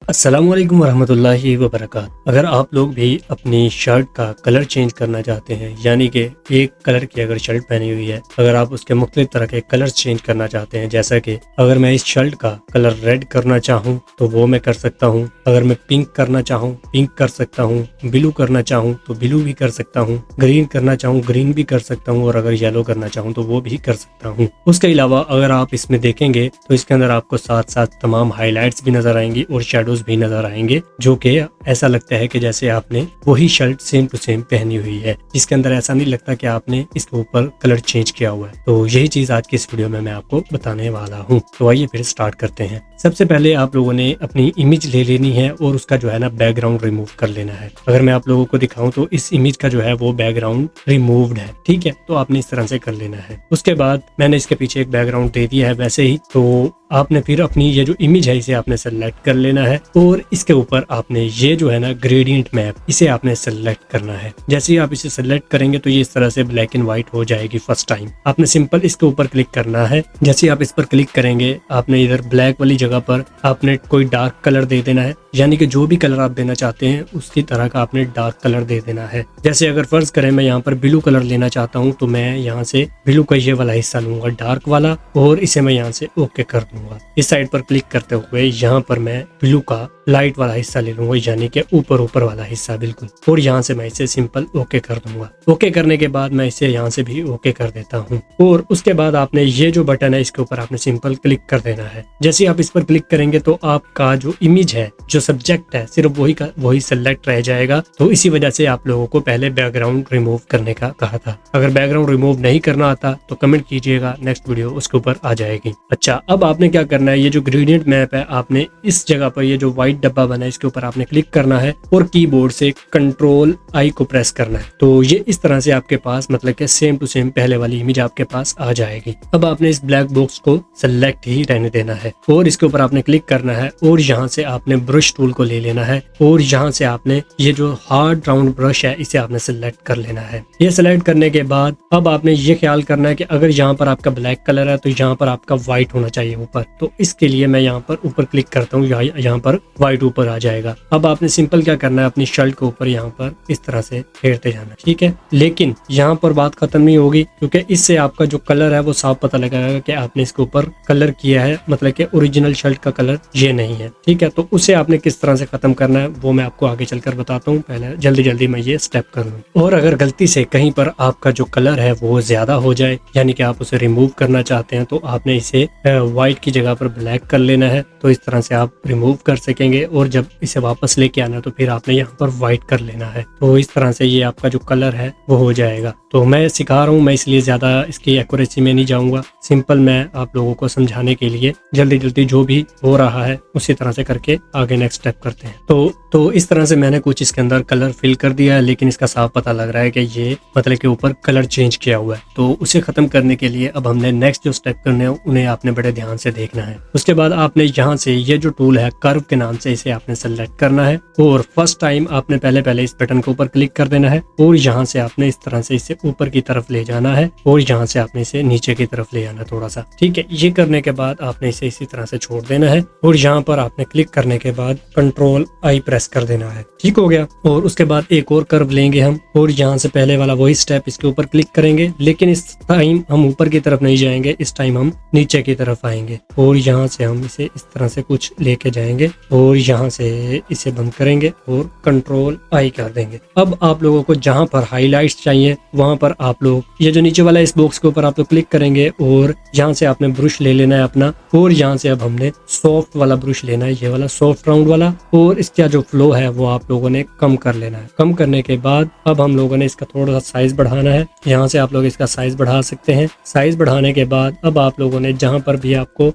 अस्सलामुअलैकुम वरहमतुल्लाहि वबरकातुहू। अगर आप लोग भी अपनी शर्ट का कलर चेंज करना चाहते हैं, यानी कि एक कलर की अगर शर्ट पहनी हुई है, अगर आप उसके मुख्तलिफ तरह के कलर चेंज करना चाहते हैं, जैसा कि अगर मैं इस शर्ट का कलर रेड करना चाहूँ तो वो मैं कर सकता हूँ, अगर मैं पिंक करना चाहूँ पिंक कर सकता हूँ, ब्लू करना चाहूँ तो ब्लू भी कर सकता हूँ, ग्रीन करना चाहूँ ग्रीन भी कर सकता हूँ, और अगर येलो करना चाहूँ तो वो भी कर सकता हूँ। उसके अलावा अगर आप इसमें देखेंगे तो इसके अंदर आपको साथ साथ तमाम हाईलाइट्स भी नजर आएंगी और शेडोज भी नजर आएंगे, जो कि ऐसा लगता है कि जैसे आपने वही शर्ट सेम टू सेम पहनी हुई है, जिसके अंदर ऐसा नहीं लगता कि आपने इसके ऊपर कलर चेंज किया हुआ है। तो यही चीज आज की इस वीडियो में मैं आपको बताने वाला हूँ। तो आइए फिर स्टार्ट करते हैं। सबसे पहले आप लोगों ने अपनी इमेज ले लेनी है और उसका जो है ना बैकग्राउंड रिमूव कर लेना है। अगर मैं आप लोगों को दिखाऊं तो इस इमेज का जो है वो बैकग्राउंड रिमूव्ड है, ठीक है। तो आपने इस तरह से कर लेना है। उसके बाद मैंने इसके पीछे एक बैकग्राउंड दे दिया है वैसे ही, तो आपने फिर अपनी ये जो इमेज है इसे आपने सेलेक्ट कर लेना है और इसके ऊपर आपने ये जो है ना ग्रेडियंट मैप इसे आपने सेलेक्ट करना है। जैसे ही आप इसे सेलेक्ट करेंगे तो ये इस तरह से ब्लैक एंड व्हाइट हो जाएगी। फर्स्ट टाइम आपने सिंपल इसके ऊपर क्लिक करना है। जैसे ही आप इस पर क्लिक करेंगे आपने इधर ब्लैक वाली जगह पर आपने कोई डार्क कलर दे देना है, यानी कि जो भी कलर आप देना चाहते हैं उसकी तरह का आपने डार्क कलर दे देना है। जैसे अगर फर्ज करें मैं यहाँ पर ब्लू कलर लेना चाहता हूँ तो मैं यहाँ से ब्लू का ये वाला हिस्सा लूंगा डार्क वाला और इसे मैं यहाँ से ओके कर दूंगा। इस साइड पर क्लिक करते हुए यहाँ पर मैं ब्लू का लाइट वाला हिस्सा ले लूंगा, यानी कि ऊपर वाला हिस्सा बिल्कुल, और यहाँ से मैं इसे सिंपल ओके कर दूंगा। ओके करने के बाद मैं इसे यहाँ से भी ओके कर देता हूँ और उसके बाद आपने ये जो बटन है इसके ऊपर आपने सिंपल क्लिक कर देना है। जैसे आप इस पर क्लिक करेंगे तो आपका जो इमेज है, जो सब्जेक्ट है, सिर्फ वही सेलेक्ट रह जाएगा। तो इसी वजह से आप लोगों को पहले बैकग्राउंड रिमूव करने का कहा था। अगर बैकग्राउंड रिमूव नहीं करना आता तो कमेंट कीजिएगा, नेक्स्ट वीडियो उसके ऊपर आ जाएगी। अच्छा, अब आपने क्या करना है, ये जो ग्रेडियंट मैप है आपने इस जगह पर ये जो व्हाइट डब्बा बना है इसके ऊपर आपने क्लिक करना है और कीबोर्ड से कंट्रोल आई को प्रेस करना है। तो ये इस तरह से आपके पास मतलब कि सेम टू सेम पहले वाली इमेज आपके पास आ जाएगी। अब आपने इस ब्लैक बॉक्स को सेलेक्ट ही रहने देना है और इसके ऊपर आपने क्लिक करना है और यहाँ से आपने ब्रश टूल को ले लेना है और यहाँ से आपने ये जो हार्ड राउंड ब्रश है इसे आपने सेलेक्ट कर लेना है। ये सेलेक्ट करने के बाद अब आपने ये ख्याल करना है कि अगर यहाँ पर आपका ब्लैक कलर है तो यहाँ पर आपका व्हाइट होना चाहिए ऊपर। तो इसके लिए मैं यहाँ पर ऊपर क्लिक करता हूँ, यहाँ पर व्हाइट ऊपर आ जाएगा। अब आपने सिंपल क्या करना है, अपनी शर्ट के ऊपर यहाँ पर इस तरह से फेरते जाना, ठीक है। लेकिन यहाँ पर बात खत्म नहीं होगी, क्योंकि इससे आपका जो कलर है वो साफ पता लगेगा कि आपने इसके ऊपर कलर किया है, मतलब कि ओरिजिनल शर्ट का कलर ये नहीं है, ठीक है। तो उसे आपने किस तरह से खत्म करना है वो मैं आपको आगे चलकर बताता हूँ। पहले जल्दी मैं ये स्टेप कर लूँ। और अगर गलती से कहीं पर आपका जो कलर है वो ज्यादा हो जाए, यानी कि आप उसे रिमूव करना चाहते हैं, तो आपने इसे व्हाइट की जगह पर ब्लैक कर लेना है। तो इस तरह से आप रिमूव कर सकेंगे और जब इसे वापस लेके आना तो फिर आपने यहाँ पर व्हाइट कर लेना है। तो इस तरह से ये आपका जो कलर है वो हो जाएगा। तो मैं सिखा रहा हूँ, मैं इसलिए ज्यादा इसकी एक्यूरेसी में नहीं जाऊंगा, सिंपल मैं आप लोगों को समझाने के लिए जल्दी जो भी हो रहा है उसी तरह से करके आगे नेक्स्ट स्टेप करते हैं। तो इस तरह से मैंने कुछ इसके अंदर कलर फिल कर दिया है, लेकिन इसका साफ पता लग रहा है कि ये मतलब के ऊपर कलर चेंज किया हुआ है। तो उसे खत्म करने के लिए अब हमने नेक्स्ट जो स्टेप करने हैं उन्हें आपने बड़े ध्यान से देखना है। उसके बाद आपने यहाँ से ये जो टूल है कर्व के नाम से, इसे आपने सेलेक्ट करना है और फर्स्ट टाइम आपने पहले इस बटन के ऊपर क्लिक कर देना है और यहाँ से आपने इस तरह से इसे ऊपर की तरफ ले जाना है और यहाँ से आपने इसे नीचे की तरफ ले आना थोड़ा सा, ठीक है। ये करने के बाद आपने इसे इसी तरह से छोड़ देना है और यहाँ पर आपने क्लिक करने के बाद कंट्रोल आई प्रेस कर देना है, ठीक हो गया। और उसके बाद एक और कर्व लेंगे हम और यहाँ से पहले वाला वही स्टेप इसके ऊपर क्लिक करेंगे, लेकिन इस टाइम हम ऊपर की तरफ नहीं जाएंगे, इस टाइम हम नीचे की तरफ आएंगे और यहाँ से हम इसे इस तरह से कुछ लेके जाएंगे और यहाँ से इसे बंद करेंगे और कंट्रोल आई कर देंगे। अब आप लोगों को जहाँ पर हाईलाइट्स चाहिए वहां पर आप लोग ये जो नीचे वाला इस बॉक्स के ऊपर आप लोग क्लिक करेंगे और यहाँ से आपने ब्रश ले लेना है अपना और यहाँ से अब हमने सॉफ्ट वाला ब्रश लेना है, ये वाला सॉफ्ट राउंड वाला, और इसका जो फ्लो है वो आप लोगों ने कम कर लेना है। कम करने के बाद अब हम लोगों ने इसका थोड़ा सा साइज बढ़ाना है। यहाँ से आप लोग इसका साइज बढ़ा सकते हैं। साइज बढ़ाने के बाद अब आप लोगों ने जहाँ पर भी आपको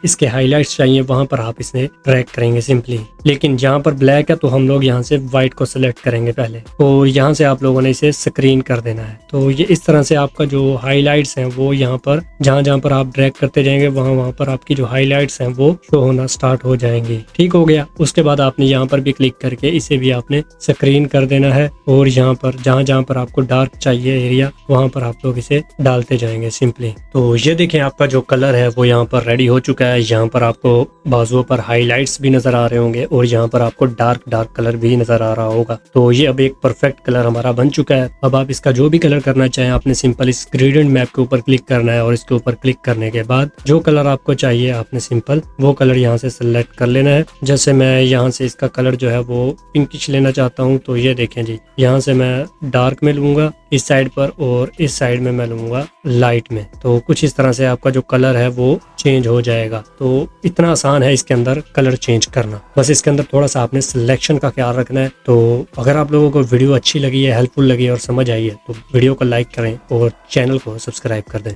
इसके हाईलाइट्स चाहिए वहां पर आप इसे ड्रैग करेंगे सिंपली, लेकिन जहाँ पर ब्लैक है तो हम लोग यहाँ से व्हाइट को सिलेक्ट करेंगे पहले और यहाँ से आप लोगों ने इसे स्क्रीन कर देना है। तो ये इस तरह से आपका जो हाईलाइट्स हैं वो यहाँ पर जहाँ पर आप ड्रैग करते जाएंगे वहाँ पर पर आपकी जो हाईलाइट्स हैं वो शो होना स्टार्ट हो जाएंगी। ठीक हो गया। उसके बाद आपने यहाँ पर भी क्लिक करके इसे भी आपने स्क्रीन कर देना है और यहाँ पर जहाँ पर आपको डार्क चाहिए एरिया वहाँ पर आप लोग इसे डालते जाएंगे सिंपली। तो ये देखें आपका जो कलर है वो यहाँ पर रेडी हो चुका है। यहाँ पर आपको बाजुओं पर हाईलाइट्स भी नजर आ रहे होंगे और यहाँ पर आपको डार्क कलर भी नजर आ रहा होगा। तो ये अब एक परफेक्ट कलर हमारा बन चुका है। अब आप इसका जो भी कलर करना चाहें आपने सिंपल इस ग्रेडियंट मैप के ऊपर क्लिक करना है और इसके ऊपर क्लिक करने के बाद जो कलर आपको चाहिए आपने सिंपल वो कलर यहाँ से सिलेक्ट कर लेना है। जैसे मैं यहाँ से इसका कलर जो है वो पिंकिश लेना चाहता हूँ, तो ये देखें जी, यहाँ से मैं डार्क में लूंगा इस साइड पर और इस साइड में मैं लूंगा लाइट में। तो कुछ इस तरह से आपका जो कलर है वो चेंज हो जाएगा। तो इतना आसान है इसके अंदर कलर चेंज करना, बस इसके अंदर थोड़ा सा आपने सिलेक्शन का ख्याल रखना है। तो अगर आप लोगों को वीडियो अच्छी लगी है, हेल्पफुल लगी है और समझ आई है तो वीडियो को लाइक करें और चैनल को सब्सक्राइब कर दें।